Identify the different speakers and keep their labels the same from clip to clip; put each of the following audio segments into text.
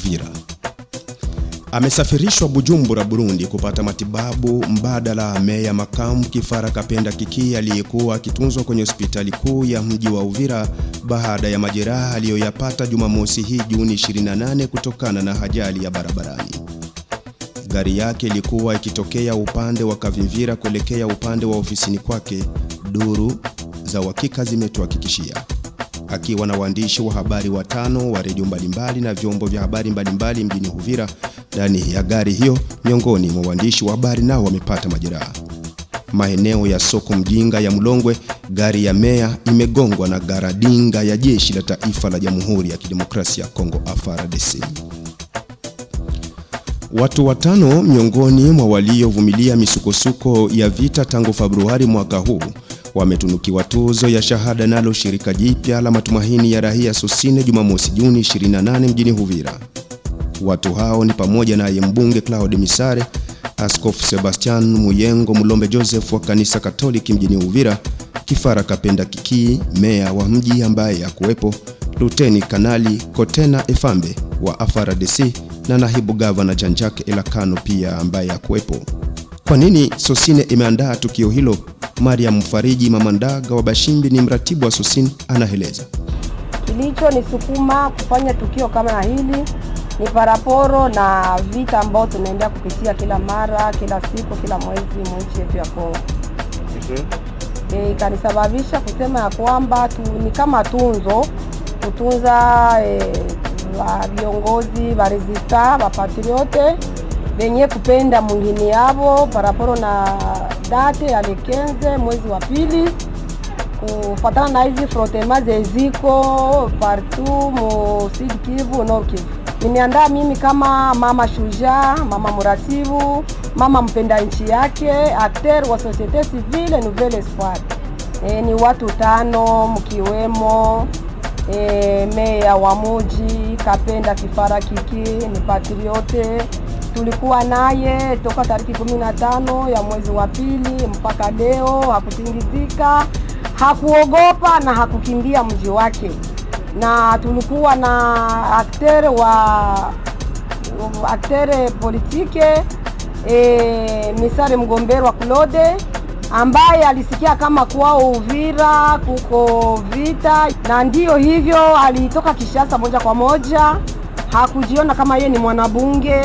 Speaker 1: Uvira. Amesafirishwa Bujumbura, Burundi kupata matibabu mbadala meya makamu Kifara Kapenda Kiki aliyekuwa akitunzwa kwenye hospitali kuu ya mji wa Uvira baada ya majeraha aliyoyapata Jumamosi hii Juni 28 kutokana na ajali ya barabarani. Gari yake ilikuwa ikitokea upande wa Kavimvira kuelekea upande wa ofisini kwake, duru za uhakika zimetuhakikishia. Akiwa na waandishi wa habari 5 wa redio mbalimbali na vyombo vya habari mbalimbali mjini Uvira ndani ya gari hiyo, miongoni mwa waandishi wa habari nao wamepata majeraha. Maeneo ya soko Mjinga ya Mlongwe, gari ya meya imegongwa na garadinga ya jeshi la taifa la Jamhuri ya Kidemokrasia ya Kongo FARDC. Watu 5 miongoni mwa waliovumilia misukosuko ya vita tangu Februari mwaka huu wametunukiwa tuzo ya shahada nalo shirika jipya la matumaini ya raia Sosine Jumamosi Juni 28 mjini Uvira. Watu hao ni pamoja na mbunge Claude Misare, Askofu Sebastian Muyengo Mulombe Joseph wa kanisa Katoliki mjini Uvira, Kifara Kapenda Kiki, meya wa mji ambaye hakuwepo, Luteni Kanali Kotena Efambe wa FARDC na naibu gavana Janjak Elakano pia ambaye hakuwepo. Kwa nini Sosine imeandaa tukio hilo? Mariam Mfariji Mamandaga wa Bashimbi ni mratibu wa Sosine anaeleza.
Speaker 2: Kilicho nisukuma kufanya tukio kama hili ni paraporo na vita ambao tunaendelea kupitia kila mara, kila siku, kila mwezi nchi yetu ya Kongo. Ikanisababisha kusema ya kwamba ni kama kutunza viongozi wa resista, wa patriote wenye kupenda mwingine yao paraporo na date ya 15 mwezi wa pili kufuatana na hizi frotema ziko partout mo Sud Kivu, Nord Kivu. Nimeandaa mimi kama mama shujaa, mama muratibu, mama mpenda nchi yake, acteur wa societe civile Nouvelle Espoir. Ni watu 5 mkiwemo meya wa mji Kapenda Kifara Kiki, ni patriote. Tulikuwa naye toka tariki 15 ya mwezi wa pili mpaka leo, hakutingizika, hakuogopa na hakukimbia mji wake. Na tulikuwa na aktere politike Misare Mgombero wa Claude ambaye alisikia kama kwao Uvira kuko vita, na ndio hivyo alitoka Kishasa moja kwa moja, hakujiona kama yeye ni mwanabunge,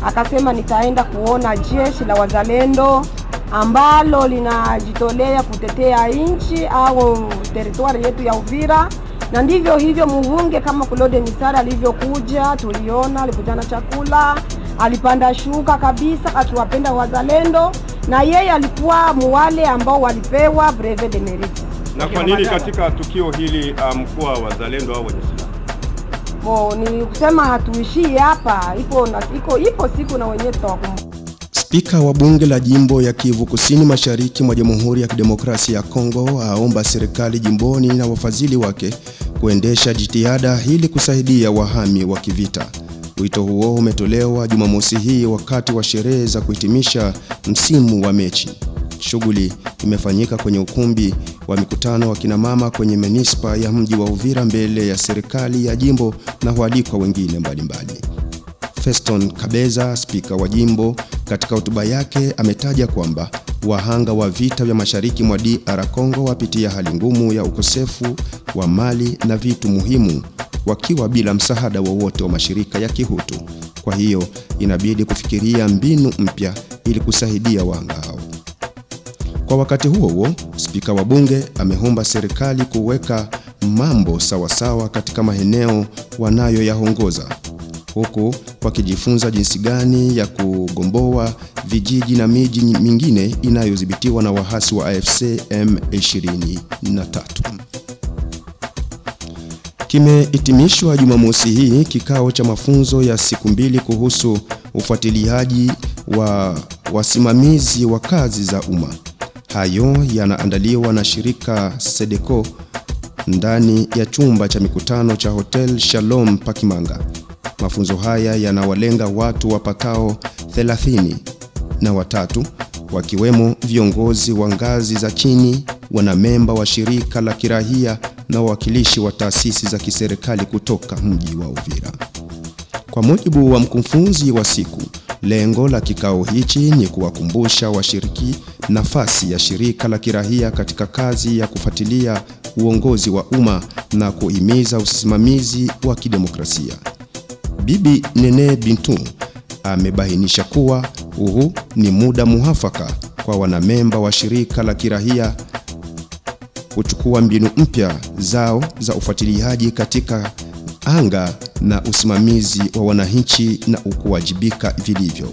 Speaker 2: akasema nitaenda kuona jeshi la wazalendo ambalo linajitolea kutetea nchi au territory yetu ya Uvira. Na ndivyo hivyo mbunge kama Claude Misare alivyokuja, tuliona alikutana chakula, alipanda shuka kabisa, akiwapenda wazalendo, na yeye alikuwa wale ambao walipewa brevet de mérite.
Speaker 3: Na kwa nini katika tukio hili mkuu wa wazalendo au wenye silaha?
Speaker 2: Ni kusema hatuishii hapa, ipo siku na wenyewe tutawakumbuka.
Speaker 1: Spika wa bunge la jimbo ya Kivu Kusini Mashariki mwa Jamhuri ya Kidemokrasia ya Kongo aomba serikali jimboni na wafadhili wake kuendesha jitihada ili kusaidia wahami wa kivita. Wito huo umetolewa Jumamosi hii wakati wa sherehe za kuhitimisha msimu wa mechi. Shughuli imefanyika kwenye ukumbi wa mikutano wa kina mama kwenye manispa ya mji wa Uvira mbele ya serikali ya jimbo na waalikwa wengine mbalimbali. Feston Kabeza, spika wa jimbo, katika hotuba yake ametaja kwamba wahanga wa vita vya mashariki mwa DR Congo wapitia hali ngumu ya ukosefu wa mali na vitu muhimu, wakiwa bila msaada wowote wa mashirika ya kihutu. Kwa hiyo inabidi kufikiria mbinu mpya ili kusaidia wahanga hao. Kwa wakati huo, spika wa bunge ameomba serikali kuweka mambo sawasawa katika maeneo wanayoyaongoza, huku wakijifunza jinsi gani ya kugomboa vijiji na miji mingine inayodhibitiwa na wahasi wa AFC M23. Kimehitimishwa Jumamosi hii kikao cha mafunzo ya siku 2 kuhusu ufuatiliaji wa wasimamizi wa kazi za umma. Hayo yanaandaliwa na shirika Sedeco ndani ya chumba cha mikutano cha Hotel Shalom Pakimanga. Mafunzo haya yanawalenga watu wapatao 33 wakiwemo viongozi wa ngazi za chini, wanamemba wa shirika la kirahia na wawakilishi wa taasisi za kiserikali kutoka mji wa Uvira. Kwa mujibu wa mkufunzi wa siku, lengo la kikao hichi ni kuwakumbusha washiriki nafasi ya shirika la kiraia katika kazi ya kufuatilia uongozi wa umma na kuhimiza usimamizi wa kidemokrasia. Bibi Nene Bintu amebainisha kuwa huu ni muda muafaka kwa wanamemba wa shirika la kiraia kuchukua mbinu mpya zao za ufuatiliaji katika anga na usimamizi wa wananchi na kuwajibika vilivyo.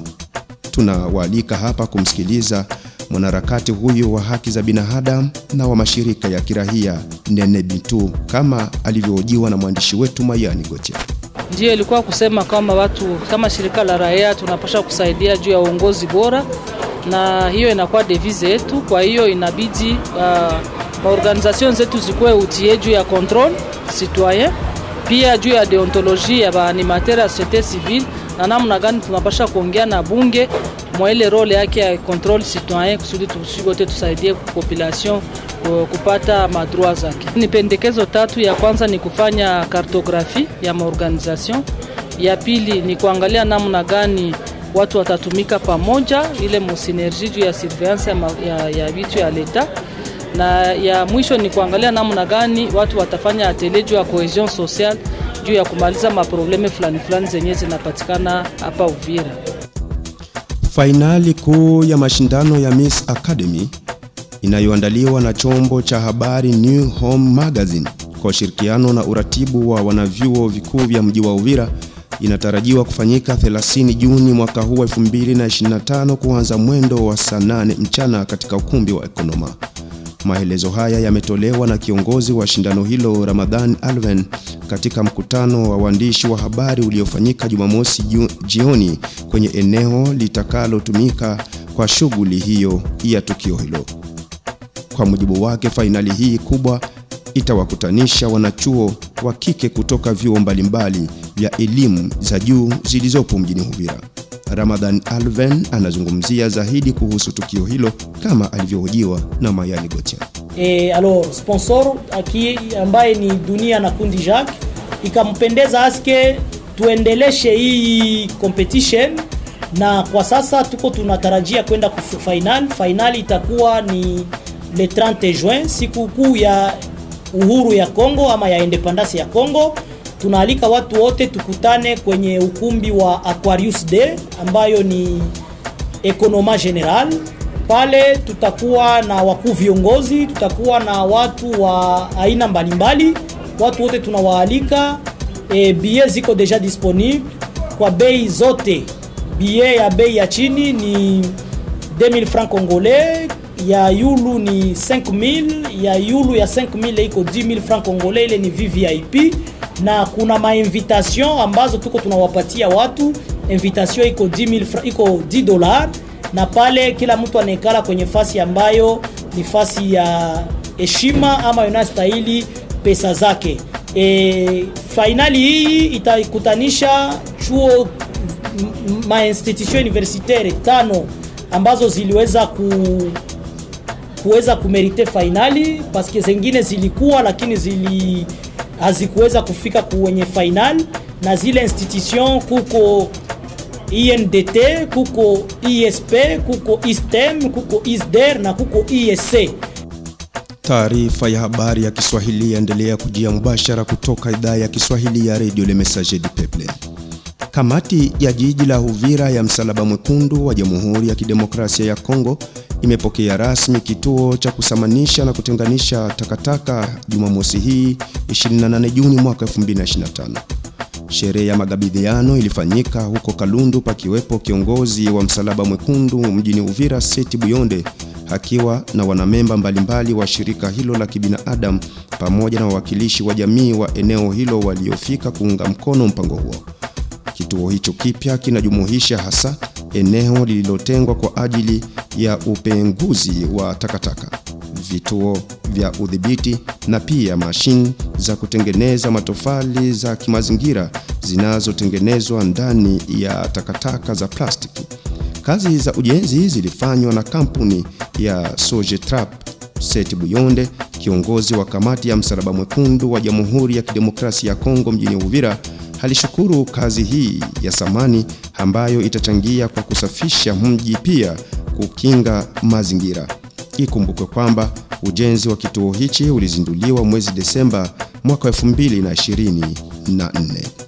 Speaker 1: Tunawaalika hapa kumsikiliza mwanaharakati huyu wa haki za binadamu na wa mashirika ya kiraia Nene Bintu kama alivyohojiwa na mwandishi wetu Mayani Gotia.
Speaker 4: Ndio ilikuwa kusema kama watu kama shirika la raia tunapaswa kusaidia juu ya uongozi bora, na hiyo inakuwa devise yetu. Kwa hiyo inabidi maorganization zetu zikuwe utie juu ya control citoyen, pia juu ya deontologie ya baanimateur ya société civile, na namna gani tunapaswa kuongea na bunge mwa ile role yake ya control citoyen kusudi tusigote tusaidie population kupata madroa zake. Ni pendekezo tatu. Ya kwanza ni kufanya kartografi ya maorganization. Ya pili ni kuangalia namna gani watu watatumika pamoja ile msinergie juu ya surveillance ya vitu ya leta. Na ya mwisho ni kuangalia namna gani watu watafanya atelier juu ya cohesion sociale juu ya kumaliza maprobleme fulani zenye zinapatikana hapa Uvira.
Speaker 1: Fainali kuu ya mashindano ya Miss Academy inayoandaliwa na chombo cha habari New Home Magazine kwa ushirikiano na uratibu wa wanavyuo vikuu vya mji wa Uvira inatarajiwa kufanyika 30 Juni mwaka huu 2025 kuanza mwendo wa saa 8 mchana katika ukumbi wa Ekonoma. Maelezo haya yametolewa na kiongozi wa shindano hilo Ramadhan Alven katika mkutano wa waandishi wa habari uliofanyika Jumamosi jioni kwenye eneo litakalotumika kwa shughuli hiyo ya tukio hilo. Kwa mujibu wake, fainali hii kubwa itawakutanisha wanachuo wa kike kutoka vyuo mbalimbali vya elimu za juu zilizopo mjini Uvira. Ramadhan Alven anazungumzia zaidi kuhusu tukio hilo kama alivyohojiwa na Mayani Gotia.
Speaker 5: Alors sponsor aki ambaye ni Dunia na Kundi Jacques ikampendeza aske tuendeleshe hii competition, na kwa sasa tuko tunatarajia kwenda ku final. Final itakuwa ni le 30 Juin, siku kuu ya uhuru ya Kongo ama ya independence ya Kongo. Tunaalika watu wote tukutane kwenye ukumbi wa Aquarius Day ambayo ni Ekonoma General. Pale tutakuwa na wakuu viongozi, tutakuwa na watu wa aina mbalimbali. Watu wote tunawaalika. Billets ziko deja disponible kwa bei zote. Billet ya bei ya chini ni 2000 francs congolais, ya yulu ni 5000, ya yulu ya 5000 iko 10000 francs congolais, ile ni VVIP. Na kuna ma-invitation ambazo tuko tunawapatia watu. Invitation iko 10000 iko $10, na pale kila mtu anekala kwenye fasi ambayo ni fasi ya heshima ama inastahili pesa zake. Finali hii itakutanisha chuo ma-institution universitaire 5 ambazo ziliweza kuweza kumerite finali, paske zingine zilikuwa lakini hazikuweza kufika kwenye final. Na zile institution kuko INDT, kuko ISP, kuko ISTEM, kuko ISDER na kuko ISC.
Speaker 1: Taarifa ya habari ya Kiswahili yaendelea kujia mubashara kutoka idhaa ya Kiswahili ya Radio Le Messager du Peuple. Kamati ya jiji la Uvira ya Msalaba Mwekundu wa Jamhuri ya Kidemokrasia ya Kongo imepokea rasmi kituo cha kusamanisha na kutenganisha takataka Jumamosi hii 28 Juni mwaka 2025. Sherehe ya magabidhiano ilifanyika huko Kalundu, pakiwepo kiongozi wa Msalaba Mwekundu mjini Uvira Seti Buyonde akiwa na wanamemba mbalimbali wa shirika hilo la kibinadamu pamoja na wawakilishi wa jamii wa eneo hilo waliofika kuunga mkono mpango huo. Kituo hicho kipya kinajumuisha hasa eneo lililotengwa kwa ajili ya upenguzi wa takataka, vituo vya udhibiti na pia mashine za kutengeneza matofali za kimazingira zinazotengenezwa ndani ya takataka za plastiki. Kazi za ujenzi zilifanywa na kampuni ya Sojetrap. Seti Buyonde, kiongozi wa kamati ya Msalaba Mwekundu wa Jamhuri ya Kidemokrasia ya Kongo mjini Uvira, halishukuru kazi hii ya samani ambayo itachangia kwa kusafisha mji pia kukinga mazingira. Ikumbukwe kwamba ujenzi wa kituo hichi ulizinduliwa mwezi Desemba mwaka 2024.